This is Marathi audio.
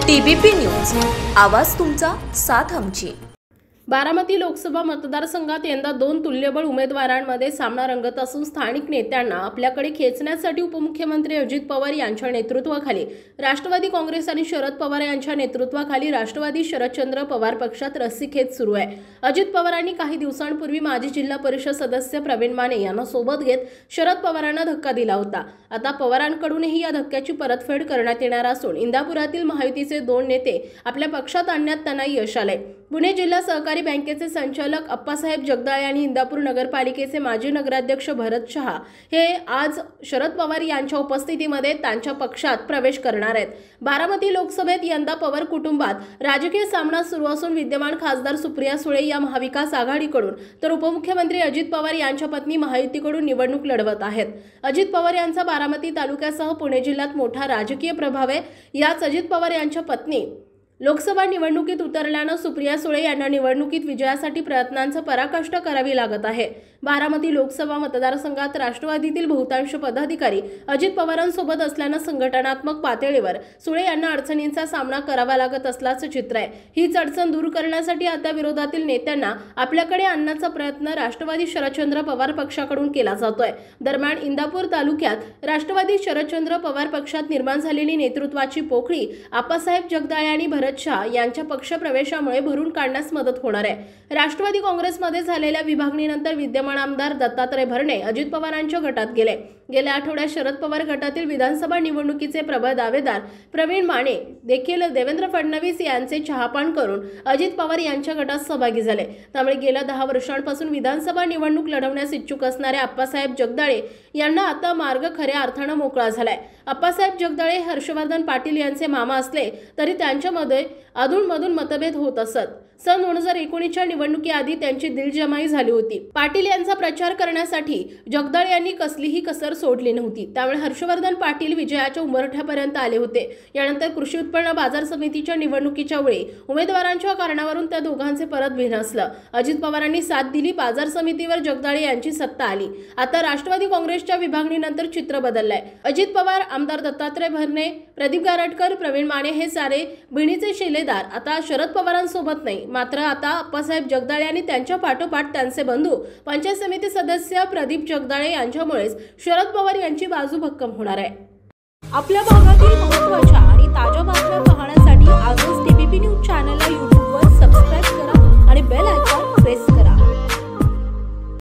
TBP न्यूज, आवाज तुमचा, साथ आमची। बारामती लोकसभा मतदारसंघात यंदा 2 तुल्यबळ उमेदवारांमध्ये सामना रंगत असून स्थानिक नेत्यांना आपल्याकडे खेचण्यासाठी उपमुख्यमंत्री अजित पवार यांच्या नेतृत्वाखाली राष्ट्रवादी काँग्रेस आणि शरद पवार यांच्या नेतृत्वाखाली राष्ट्रवादी शरदचंद्र पवार पक्षात रस्सीखेच सुरू आहे। अजित पवारांनी काही दिवसांपूर्वी माजी जिल्हा परिषद सदस्य प्रवीण माने यांना सोबत घेत शरद पवारांना धक्का दिला होता। आता पवारांकडूनही या धक्क्याची परतफेड करण्यात येणार असून इंदापुरातील महायुतीचे 2 नेते आपल्या पक्षात आणण्यात त्यांना यश आले। पुणे जिल्हा सहकारी बँकेचे संचालक अप्पासाहेब जगदाळे आणि इंदापूर नगरपालिकेचे माजी नगराध्यक्ष भरत शहा हे आज शरद पवार यांच्या उपस्थितीमध्ये त्यांच्या पक्षात प्रवेश करणार आहेत। बारामती लोकसभेत यंदा पवार कुटुंबात राजकीय सामना सुरू असून विद्यमान खासदार सुप्रिया सुळे या महाविकास आघाडीकडून तर उपमुख्यमंत्री अजित पवार यांच्या पत्नी महायुतीकडून निवडणूक लढवत आहेत। अजित पवार यांचा बारामती तालुक्यासह पुणे जिल्ह्यात मोठा राजकीय प्रभाव आहे। याच अजित पवार यांच्या पत्नी लोकसभा निवडणुकीत उतरल्यानं सुप्रिया सुळे यांना निवडणुकीत विजयासाठी प्रयत्नांची पराकाष्ठा करावी लागत आहे। बारामती लोकसभा मतदारसंघात राष्ट्रवादीतील बहुतांश पदाधिकारी अजित पवारांसोबत असल्यानं संघटनात्मक पातळीवर सुळे यांना अडचणींचा सामना करावा लागत असल्याचं चित्र आहे। हीच अडचण दूर करण्यासाठी आता विरोधातील नेत्यांना आपल्याकडे आणण्याचा प्रयत्न राष्ट्रवादी शरदचंद्र पवार पक्षाकडून केला जातोय। दरम्यान इंदापूर तालुक्यात राष्ट्रवादी शरदचंद्र पवार पक्षात निर्माण झालेली नेतृत्वाची पोकळी आप्पासाहेब जगदाळे आणि भरत शहा यांच्या पक्षप्रवेशामुळे भरून काढण्यास मदत होणार आहे। राष्ट्रवादी काँग्रेसमध्ये झालेल्या विभागणीनंतर विद्यमान आमदार दत्तात्रय भरणे अजित पवारांच्या गटात गेले। गेल्या आठवड्यात शरद पवार गटातील विधानसभा निवडणुकीचे प्रबळ दावेदार प्रवीण माने देखील देवेंद्र फडणवीस यांचे चहापान करून अजित पवार यांच्या गटात सहभागी झाले। त्यामुळे गेल्या 10 वर्षांपासून विधानसभा निवडणूक लढवण्यास इच्छुक असणारे आप्पासाहेब जगदाळे यांना आता मार्ग खऱ्या अर्थाने मोकळा झालाय। आप्पासाहेब जगदाळे हर्षवर्धन पाटील यांचे मामा असले तरी त्यांच्यामध्ये अधूनमधून मतभेद होत असत। सन 2019च्या निवडणुकीआधी त्यांची दिलजमाई झाली होती। पाटील यांचा प्रचार करण्यासाठी जगदाळे यांनी कसलीही कसर सोडली नव्हती। त्यामुळे हर्षवर्धन पाटील विजयाच्या उंबरठ्यापर्यंत आले होते। यानंतर कृषी उत्पन्न बाजार समितीच्या निवडणुकीच्या वेळी उमेदवारांच्या कारणावरून त्या दोघांचे परत भिनसलं। अजित पवारांनी साथ दिली, बाजार समितीवर जगदाळे यांची सत्ता आली। आता राष्ट्रवादी काँग्रेसच्या विभागणीनंतर चित्र बदललंय। अजित पवार, आमदार दत्तात्रय भरणे, प्रदीप गारटकर, प्रवीण माने हे सारे भिणीचे शिलेदार आता शरद पवारांसोबत नाही। मात्र आता आप्पासाहेब जगदाळे आणि त्यांच्या पाठोपाठ त्यांचे बंधू पंचायत समिती सदस्य प्रदीप जगदाळे यांच्यामुळेच शरद पवार यांची बाजू भक्कम होणार आहे। आपल्या भागातील महत्त्वाच्या आणि ताज्या बातम्या पाहण्यासाठी आजच